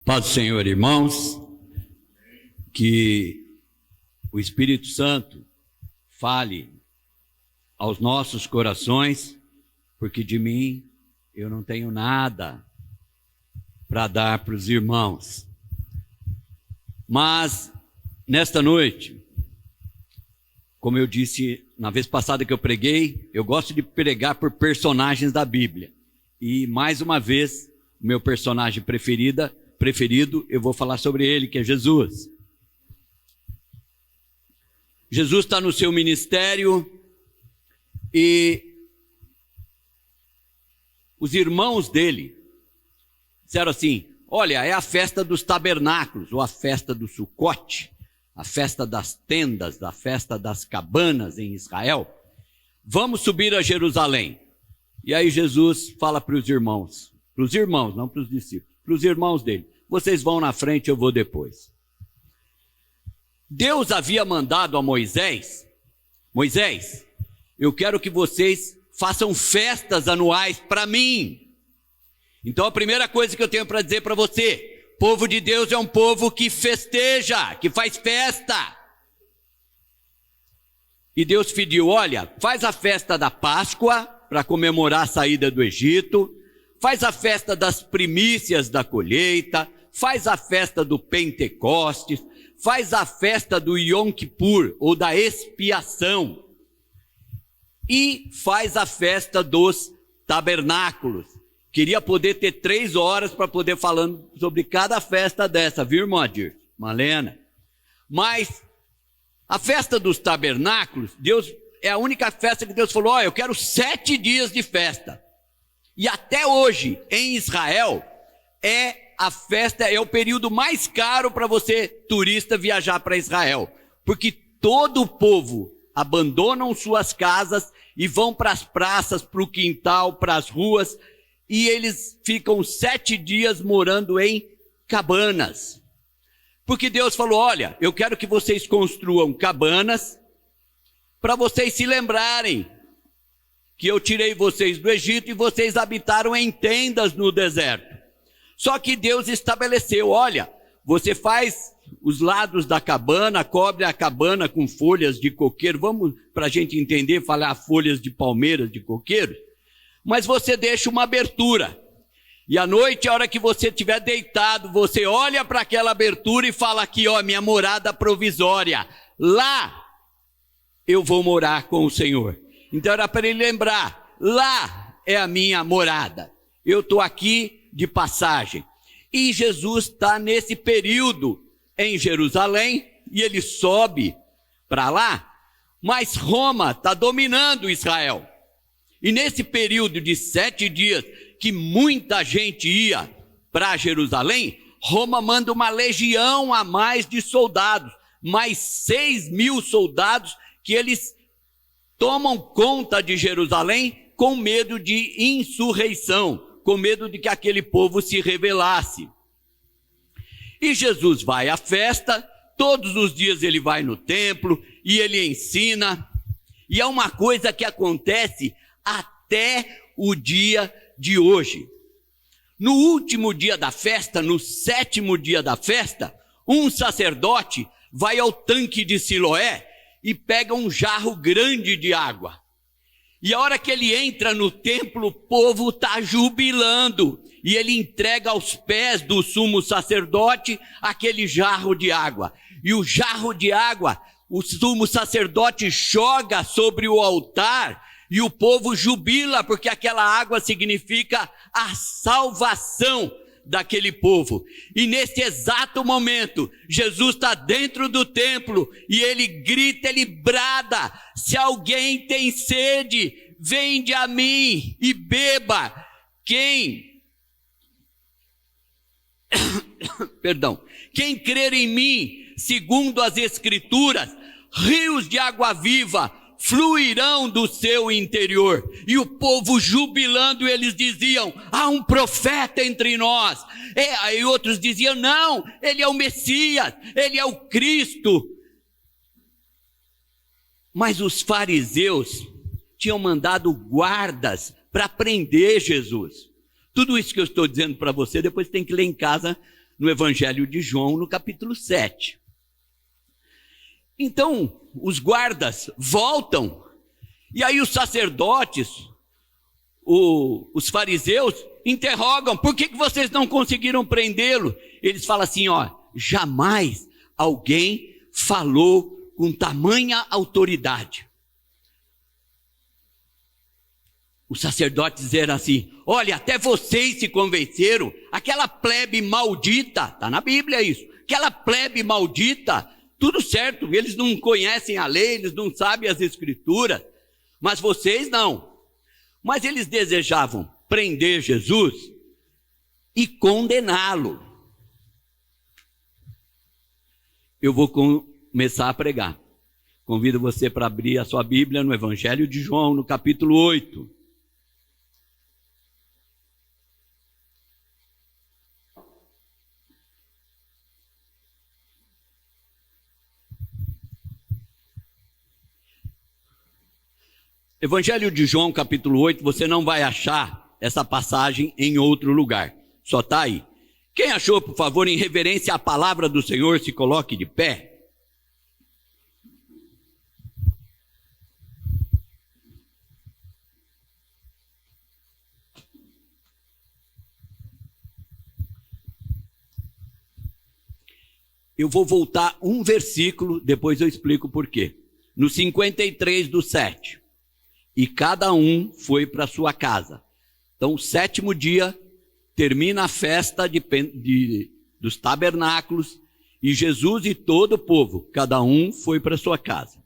Paz do Senhor, irmãos, que o Espírito Santo fale aos nossos corações, porque de mim eu não tenho nada para dar para os irmãos. Mas, nesta noite, como eu disse na vez passada que eu preguei, eu gosto de pregar por personagens da Bíblia. E, mais uma vez, o meu personagem preferido, eu vou falar sobre ele, que é Jesus. Jesus está no seu ministério e os irmãos dele disseram assim: olha, é a festa dos tabernáculos, ou a festa do Sucote, a festa das tendas, a festa das cabanas em Israel. Vamos subir a Jerusalém. E aí Jesus fala para os irmãos, não para os discípulos, para os irmãos dele: vocês vão na frente, eu vou depois. Deus havia mandado a Moisés: eu quero que vocês façam festas anuais para mim. Então a primeira coisa que eu tenho para dizer para você: povo de Deus é um povo que festeja, que faz festa. E Deus pediu: olha, faz a festa da Páscoa para comemorar a saída do Egito, faz a festa das primícias da colheita, faz a festa do Pentecostes, faz a festa do Yom Kippur, ou da expiação, e faz a festa dos tabernáculos. Queria poder ter 3 horas para poder falando sobre cada festa dessa, viu, irmã Dir, Malena? Mas a festa dos tabernáculos, Deus é a única festa que Deus falou: eu quero 7 dias de festa. E até hoje, em Israel, a festa é o período mais caro para você, turista, viajar para Israel. Porque todo o povo abandonam suas casas e vão para as praças, para o quintal, para as ruas, e eles ficam 7 dias morando em cabanas. Porque Deus falou: olha, eu quero que vocês construam cabanas para vocês se lembrarem que eu tirei vocês do Egito e vocês habitaram em tendas no deserto. Só que Deus estabeleceu: olha, você faz os lados da cabana, cobre a cabana com folhas de coqueiro, vamos para a gente entender, falar folhas de palmeiras de coqueiro, mas você deixa uma abertura. E à noite, a hora que você estiver deitado, você olha para aquela abertura e fala: aqui, ó, minha morada provisória, lá eu vou morar com o Senhor. Então era para ele lembrar: lá é a minha morada, eu estou aqui de passagem. E Jesus está nesse período em Jerusalém, e ele sobe para lá, mas Roma está dominando Israel. E nesse período de 7 dias, que muita gente ia para Jerusalém, Roma manda uma legião a mais de soldados, mais 6.000 soldados, que eles tomam conta de Jerusalém com medo de insurreição, com medo de que aquele povo se rebelasse. E Jesus vai à festa, todos os dias ele vai no templo e ele ensina. E é uma coisa que acontece até o dia de hoje. No último dia da festa, no 7º dia da festa, um sacerdote vai ao tanque de Siloé e pega um jarro grande de água. E a hora que ele entra no templo, o povo está jubilando. E ele entrega aos pés do sumo sacerdote aquele jarro de água. E o jarro de água, o sumo sacerdote joga sobre o altar e o povo jubila, porque aquela água significa a salvação daquele povo. E nesse exato momento, Jesus está dentro do templo e ele grita, ele brada: se alguém tem sede, vinde a mim e beba. Quem crer em mim, segundo as Escrituras, rios de água viva fluirão do seu interior. E o povo jubilando, eles diziam: há um profeta entre nós. Aí outros diziam: não, ele é o Messias, ele é o Cristo. Mas os fariseus tinham mandado guardas para prender Jesus. Tudo isso que eu estou dizendo para você, depois tem que ler em casa no Evangelho de João, no capítulo 7. Então, os guardas voltam, e aí os sacerdotes, os fariseus, interrogam: por que vocês não conseguiram prendê-lo? Eles falam assim: jamais alguém falou com tamanha autoridade. Os sacerdotes disseram assim: olha, até vocês se convenceram, aquela plebe maldita, está na Bíblia isso, aquela plebe maldita, tudo certo, eles não conhecem a lei, eles não sabem as escrituras, mas vocês não. Mas eles desejavam prender Jesus e condená-lo. Eu vou começar a pregar. Convido você para abrir a sua Bíblia no Evangelho de João, no capítulo 8. Evangelho de João, capítulo 8, você não vai achar essa passagem em outro lugar. Só está aí. Quem achou, por favor, em reverência à palavra do Senhor, se coloque de pé. Eu vou voltar um versículo, depois eu explico por quê. No 53 do 7. E cada um foi para sua casa. Então, o 7º dia, termina a festa dos tabernáculos, e Jesus e todo o povo, cada um foi para sua casa.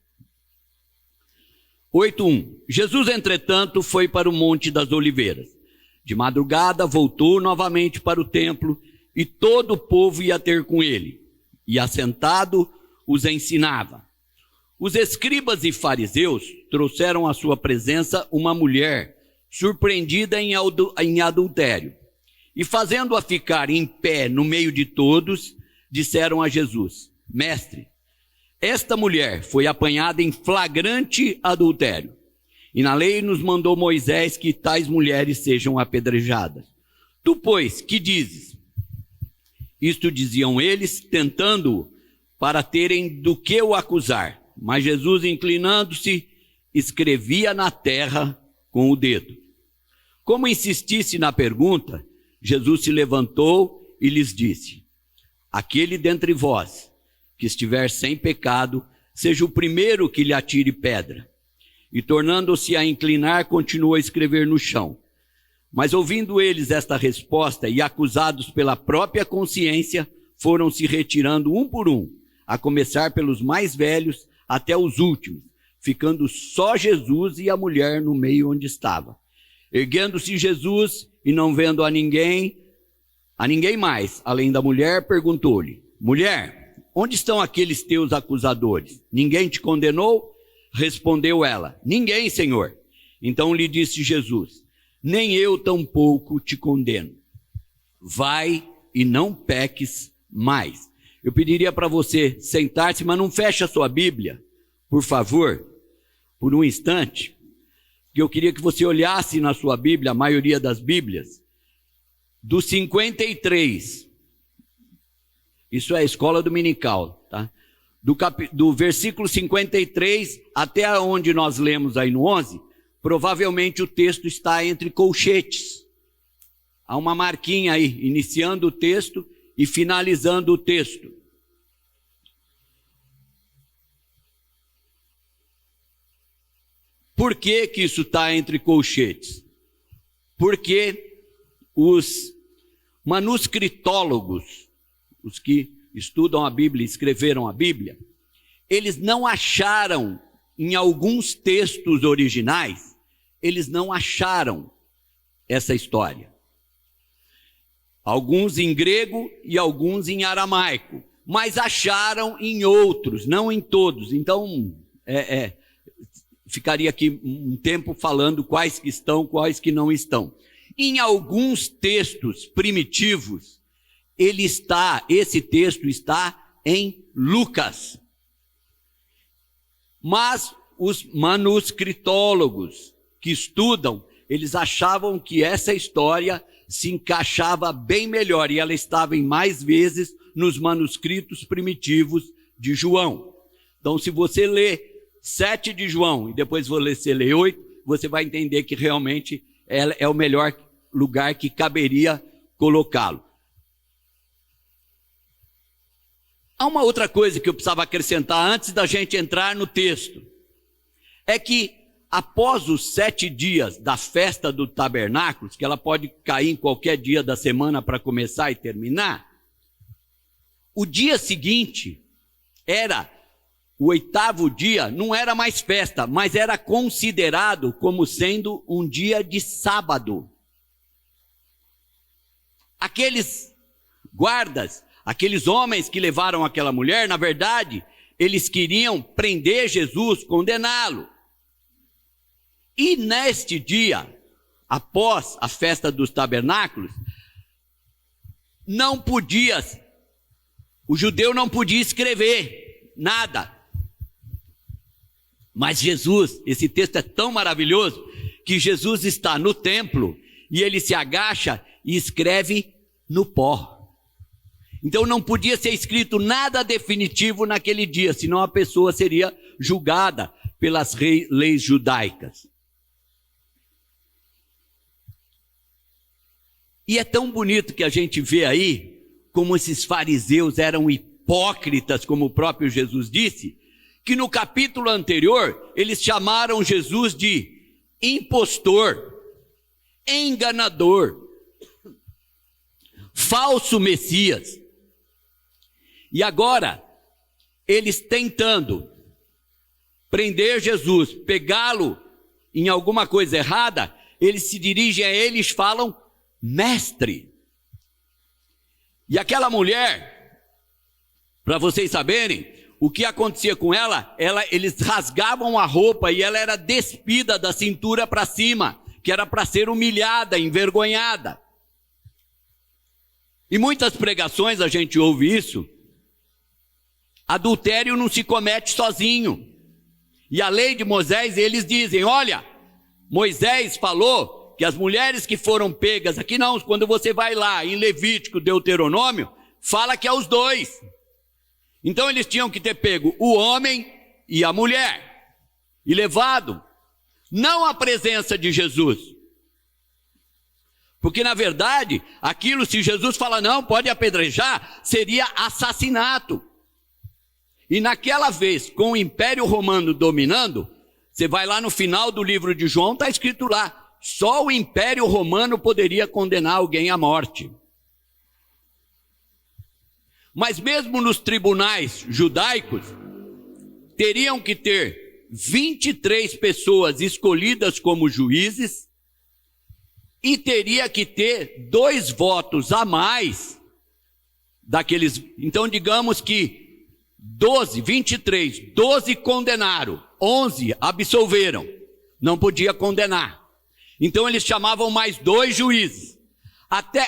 8:1. Jesus, entretanto, foi para o Monte das Oliveiras. De madrugada, voltou novamente para o templo, e todo o povo ia ter com ele. E assentado, os ensinava. Os escribas e fariseus trouxeram à sua presença uma mulher surpreendida em adultério. E fazendo-a ficar em pé no meio de todos, disseram a Jesus: Mestre, esta mulher foi apanhada em flagrante adultério. E na lei nos mandou Moisés que tais mulheres sejam apedrejadas. Tu, pois, que dizes? Isto diziam eles, tentando-o, para terem do que o acusar. Mas Jesus, inclinando-se, escrevia na terra com o dedo. Como insistisse na pergunta, Jesus se levantou e lhes disse: aquele dentre vós que estiver sem pecado, seja o primeiro que lhe atire pedra. E tornando-se a inclinar, continuou a escrever no chão. Mas ouvindo eles esta resposta e acusados pela própria consciência, foram se retirando um por um, a começar pelos mais velhos até os últimos, ficando só Jesus e a mulher no meio onde estava. Erguendo-se Jesus e não vendo a ninguém mais, além da mulher, perguntou-lhe: mulher, onde estão aqueles teus acusadores? Ninguém te condenou? Respondeu ela: ninguém, Senhor. Então lhe disse Jesus: nem eu tampouco te condeno. Vai e não peques mais. Eu pediria para você sentar-se, mas não feche a sua Bíblia, por favor, por um instante, que eu queria que você olhasse na sua Bíblia, a maioria das Bíblias, do 53. Isso é a escola dominical, tá? Do versículo 53 até onde nós lemos aí no 11, provavelmente o texto está entre colchetes. Há uma marquinha aí, iniciando o texto e finalizando o texto. Por que que isso está entre colchetes? Porque os manuscritólogos, os que estudam a Bíblia e escreveram a Bíblia, eles não acharam em alguns textos originais, eles não acharam essa história. Alguns em grego e alguns em aramaico, mas acharam em outros, não em todos. Então, ficaria aqui um tempo falando quais que estão, quais que não estão. Em alguns textos primitivos, esse texto está em Lucas. Mas os manuscritólogos que estudam, eles achavam que essa história se encaixava bem melhor e ela estava em mais vezes nos manuscritos primitivos de João. Então, se você lê 7 de João e depois você lê 8, você vai entender que realmente é o melhor lugar que caberia colocá-lo. Há uma outra coisa que eu precisava acrescentar antes da gente entrar no texto. É que após os 7 dias da festa do tabernáculos, que ela pode cair em qualquer dia da semana para começar e terminar, o dia seguinte era, o 8º dia, não era mais festa, mas era considerado como sendo um dia de sábado. Aqueles guardas, aqueles homens que levaram aquela mulher, na verdade, eles queriam prender Jesus, condená-lo. E neste dia, após a festa dos tabernáculos, o judeu não podia escrever nada. Mas Jesus, esse texto é tão maravilhoso, que Jesus está no templo e ele se agacha e escreve no pó. Então não podia ser escrito nada definitivo naquele dia, senão a pessoa seria julgada pelas leis judaicas. E é tão bonito que a gente vê aí, como esses fariseus eram hipócritas, como o próprio Jesus disse, que no capítulo anterior, eles chamaram Jesus de impostor, enganador, falso Messias. E agora, eles tentando prender Jesus, pegá-lo em alguma coisa errada, eles se dirigem a ele e falam, mestre. E aquela mulher, para vocês saberem, o que acontecia com ela, eles rasgavam a roupa e ela era despida da cintura para cima, que era para ser humilhada, envergonhada. E muitas pregações a gente ouve isso. Adultério não se comete sozinho. E a lei de Moisés, eles dizem, olha, Moisés falou que as mulheres que foram pegas, aqui não, quando você vai lá em Levítico, Deuteronômio, fala que é os dois. Então eles tinham que ter pego o homem e a mulher e levado, não à presença de Jesus. Porque na verdade, aquilo se Jesus fala não, pode apedrejar, seria assassinato. E naquela vez, com o Império Romano dominando, você vai lá no final do livro de João, está escrito lá, só o Império Romano poderia condenar alguém à morte. Mas mesmo nos tribunais judaicos, teriam que ter 23 pessoas escolhidas como juízes e teria que ter 2 votos a mais daqueles. Então digamos que 12 condenaram, 11 absolveram, não podia condenar. Então eles chamavam mais 2 juízes, até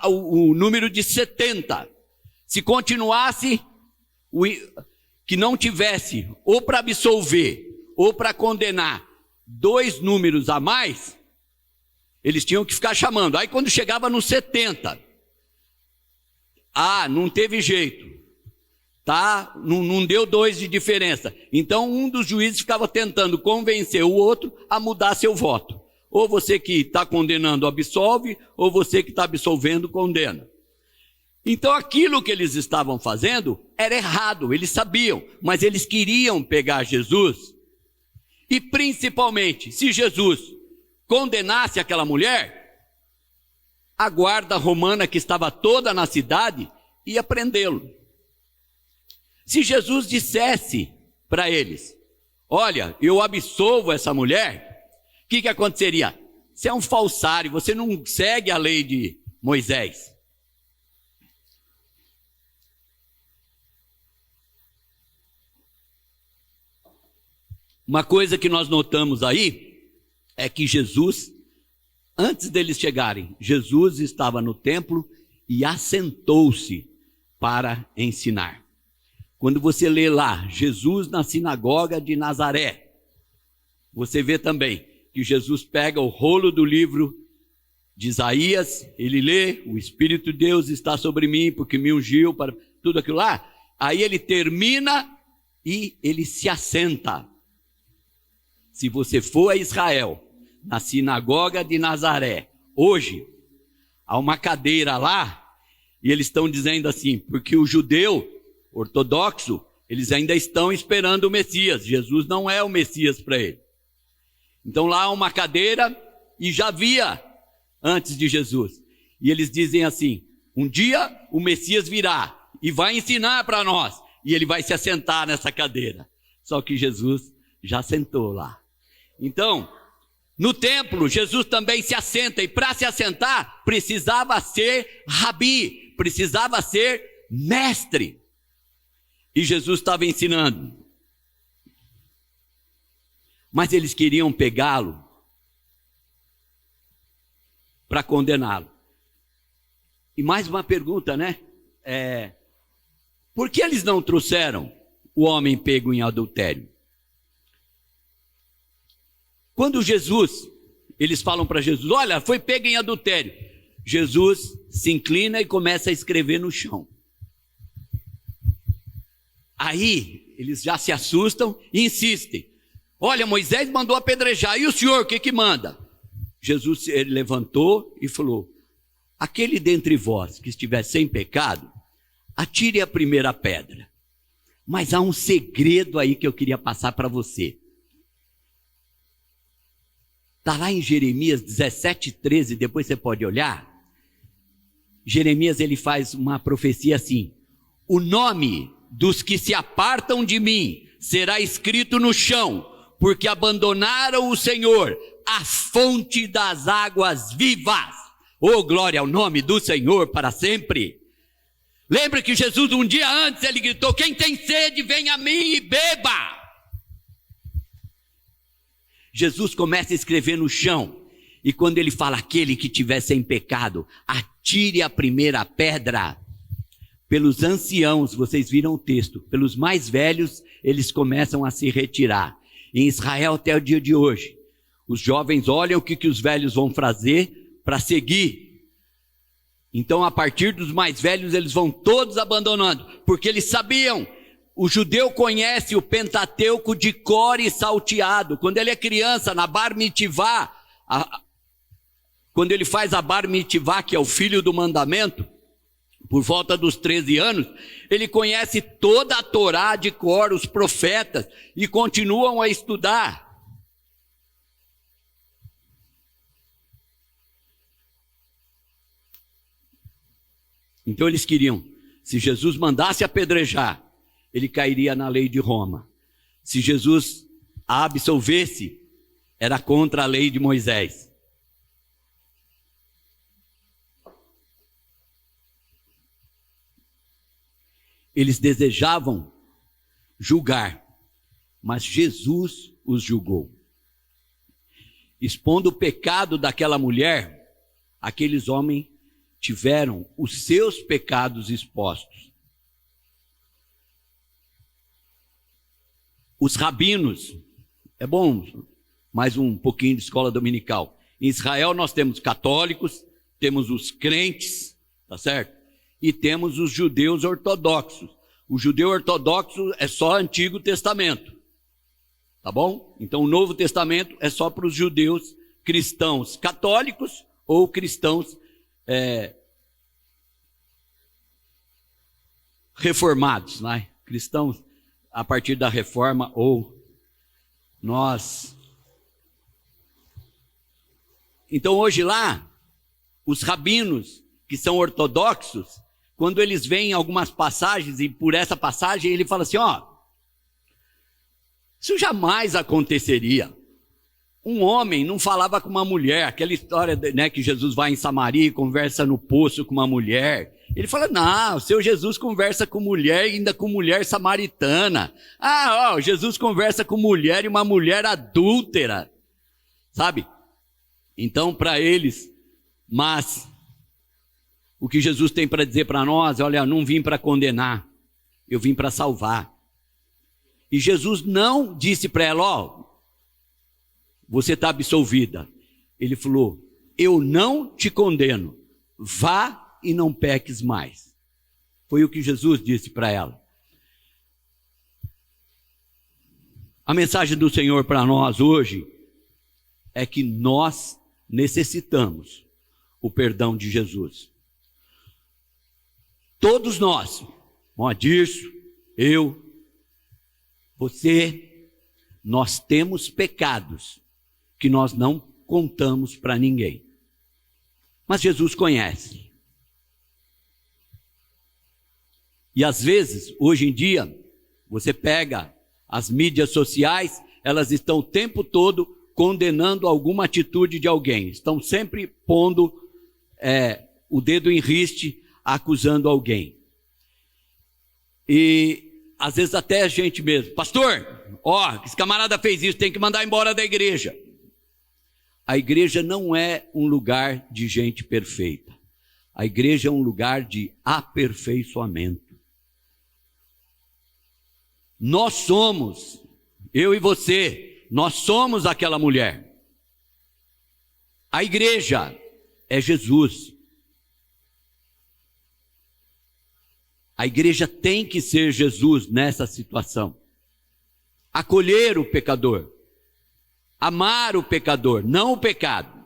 o número de 70. Se continuasse, que não tivesse, ou para absolver, ou para condenar, 2 números a mais, eles tinham que ficar chamando. Aí quando chegava no 70, não teve jeito, tá? Não deu 2 de diferença. Então um dos juízes ficava tentando convencer o outro a mudar seu voto. Ou você que está condenando absolve, ou você que está absolvendo condena. Então aquilo que eles estavam fazendo era errado, eles sabiam, mas eles queriam pegar Jesus. E principalmente, se Jesus condenasse aquela mulher, a guarda romana que estava toda na cidade ia prendê-lo. Se Jesus dissesse para eles, olha, eu absolvo essa mulher, o que aconteceria? Você é um falsário, você não segue a lei de Moisés. Uma coisa que nós notamos aí é que Jesus, antes deles chegarem, Jesus estava no templo e assentou-se para ensinar. Quando você lê lá, Jesus na sinagoga de Nazaré, você vê também que Jesus pega o rolo do livro de Isaías, ele lê, o Espírito de Deus está sobre mim, porque me ungiu para tudo aquilo lá. Aí ele termina e ele se assenta. Se você for a Israel, na sinagoga de Nazaré, hoje, há uma cadeira lá, e eles estão dizendo assim, porque o judeu ortodoxo, eles ainda estão esperando o Messias. Jesus não é o Messias para ele. Então lá há uma cadeira, e já havia antes de Jesus. E eles dizem assim, um dia o Messias virá e vai ensinar para nós. E ele vai se assentar nessa cadeira. Só que Jesus já sentou lá. Então, no templo, Jesus também se assenta. E para se assentar, precisava ser rabi, precisava ser mestre. E Jesus estava ensinando. Mas eles queriam pegá-lo para condená-lo. E mais uma pergunta, né? Por que eles não trouxeram o homem pego em adultério? Quando eles falam para Jesus, olha, foi pego em adultério. Jesus se inclina e começa a escrever no chão. Aí, eles já se assustam e insistem. Olha, Moisés mandou apedrejar, e o senhor, o que manda? Jesus ele levantou e falou, aquele dentre vós que estiver sem pecado, atire a primeira pedra. Mas há um segredo aí que eu queria passar para você. Está lá em Jeremias 17:13, depois você pode olhar. Jeremias ele faz uma profecia assim, o nome dos que se apartam de mim será escrito no chão, porque abandonaram o Senhor, a fonte das águas vivas. Oh, glória ao nome do Senhor para sempre. Lembra que Jesus um dia antes ele gritou, quem tem sede vem a mim e beba. Jesus começa a escrever no chão, e quando ele fala, aquele que tiver sem pecado, atire a primeira pedra. Pelos anciãos, vocês viram o texto, pelos mais velhos, eles começam a se retirar. Em Israel até o dia de hoje, os jovens olham o que os velhos vão fazer para seguir. Então, a partir dos mais velhos, eles vão todos abandonando, porque eles sabiam, o judeu conhece o Pentateuco de cor e salteado. Quando ele é criança, na Bar Mitzvah, quando ele faz a Bar Mitzvah, que é o filho do mandamento, por volta dos 13 anos, ele conhece toda a Torá de cor, os profetas, e continuam a estudar. Então eles queriam, se Jesus mandasse apedrejar, ele cairia na lei de Roma. Se Jesus a absolvesse, era contra a lei de Moisés. Eles desejavam julgar, mas Jesus os julgou. Expondo o pecado daquela mulher, aqueles homens tiveram os seus pecados expostos. Os rabinos, é bom, mais um pouquinho de escola dominical. Em Israel nós temos católicos, temos os crentes, tá certo? E temos os judeus ortodoxos. O judeu ortodoxo é só Antigo Testamento, tá bom? Então o Novo Testamento é só para os judeus cristãos católicos ou cristãos reformados, né? Cristãos a partir da reforma ou nós. Então hoje lá, os rabinos que são ortodoxos, quando eles veem algumas passagens, e por essa passagem ele fala assim, isso jamais aconteceria. Um homem não falava com uma mulher, aquela história, né, que Jesus vai em Samaria e conversa no poço com uma mulher. Ele fala, não, o seu Jesus conversa com mulher, ainda com mulher samaritana. Jesus conversa com mulher e uma mulher adúltera, sabe? Então, para eles, mas o que Jesus tem para dizer para nós, olha, eu não vim para condenar, eu vim para salvar. E Jesus não disse para ela, você está absolvida. Ele falou, eu não te condeno, vá e não peques mais. Foi o que Jesus disse para ela. A mensagem do Senhor para nós hoje é que nós necessitamos o perdão de Jesus. Todos nós, Moadirso, eu, você, nós temos pecados que nós não contamos para ninguém. Mas Jesus conhece. E às vezes, hoje em dia, você pega as mídias sociais, elas estão o tempo todo condenando alguma atitude de alguém. Estão sempre pondo o dedo em riste, acusando alguém. E às vezes até a gente mesmo, pastor, esse camarada fez isso, tem que mandar embora da igreja. A igreja não é um lugar de gente perfeita. A igreja é um lugar de aperfeiçoamento. Nós somos, eu e você, nós somos aquela mulher. A igreja é Jesus. A igreja tem que ser Jesus nessa situação. Acolher o pecador. Amar o pecador, não o pecado.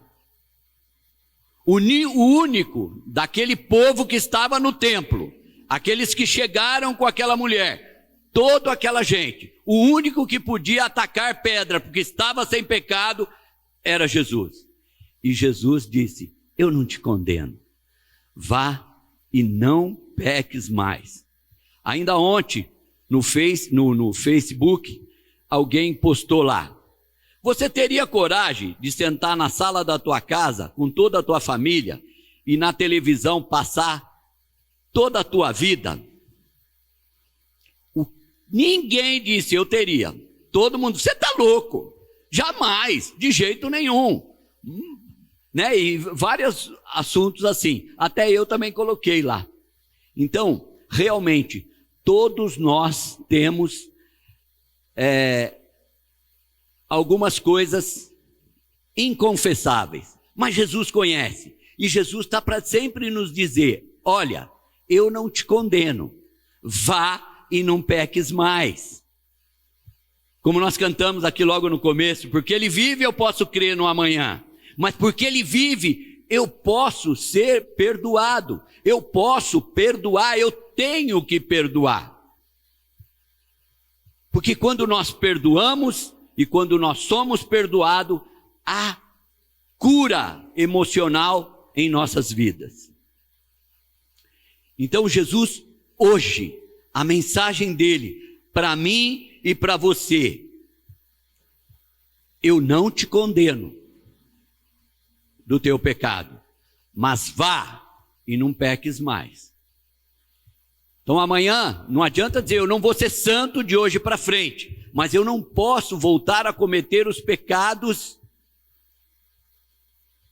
O único daquele povo que estava no templo, aqueles que chegaram com aquela mulher, toda aquela gente, o único que podia atacar pedra porque estava sem pecado era Jesus. E Jesus disse, eu não te condeno, vá e não peques mais. Ainda ontem, no Facebook, alguém postou lá, você teria coragem de sentar na sala da tua casa com toda a tua família e na televisão passar toda a tua vida? Ninguém disse eu teria. Todo mundo, você está louco. Jamais, de jeito nenhum. Né? E vários assuntos assim. Até eu também coloquei lá. Então, realmente, todos nós temos algumas coisas inconfessáveis. Mas Jesus conhece. E Jesus está para sempre nos dizer, olha, eu não te condeno. Vá e não peques mais. Como nós cantamos aqui logo no começo, porque ele vive eu posso crer no amanhã, mas porque ele vive eu posso ser perdoado, eu posso perdoar, eu tenho que perdoar. Porque quando nós perdoamos e quando nós somos perdoados, há cura emocional em nossas vidas. Então Jesus hoje, a mensagem dele para mim e para você, eu não te condeno do teu pecado, mas vá e não peques mais. Então amanhã não adianta dizer eu não vou ser santo de hoje para frente, mas eu não posso voltar a cometer os pecados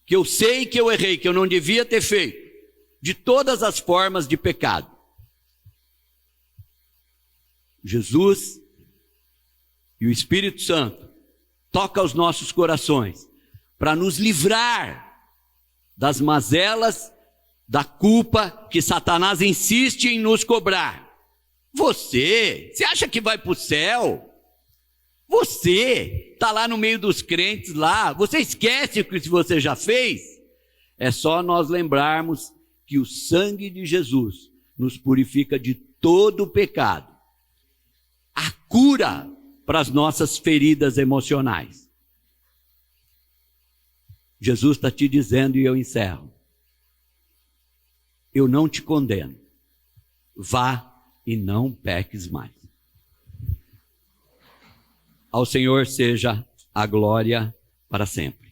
que eu sei que eu errei, que eu não devia ter feito, de todas as formas de pecado. Jesus e o Espírito Santo toca os nossos corações para nos livrar das mazelas, da culpa que Satanás insiste em nos cobrar. Você acha que vai para o céu? Você está lá no meio dos crentes lá, você esquece o que você já fez? É só nós lembrarmos que o sangue de Jesus nos purifica de todo o pecado. A cura para as nossas feridas emocionais. Jesus está te dizendo, e eu encerro, eu não te condeno, vá e não peques mais. Ao Senhor seja a glória para sempre.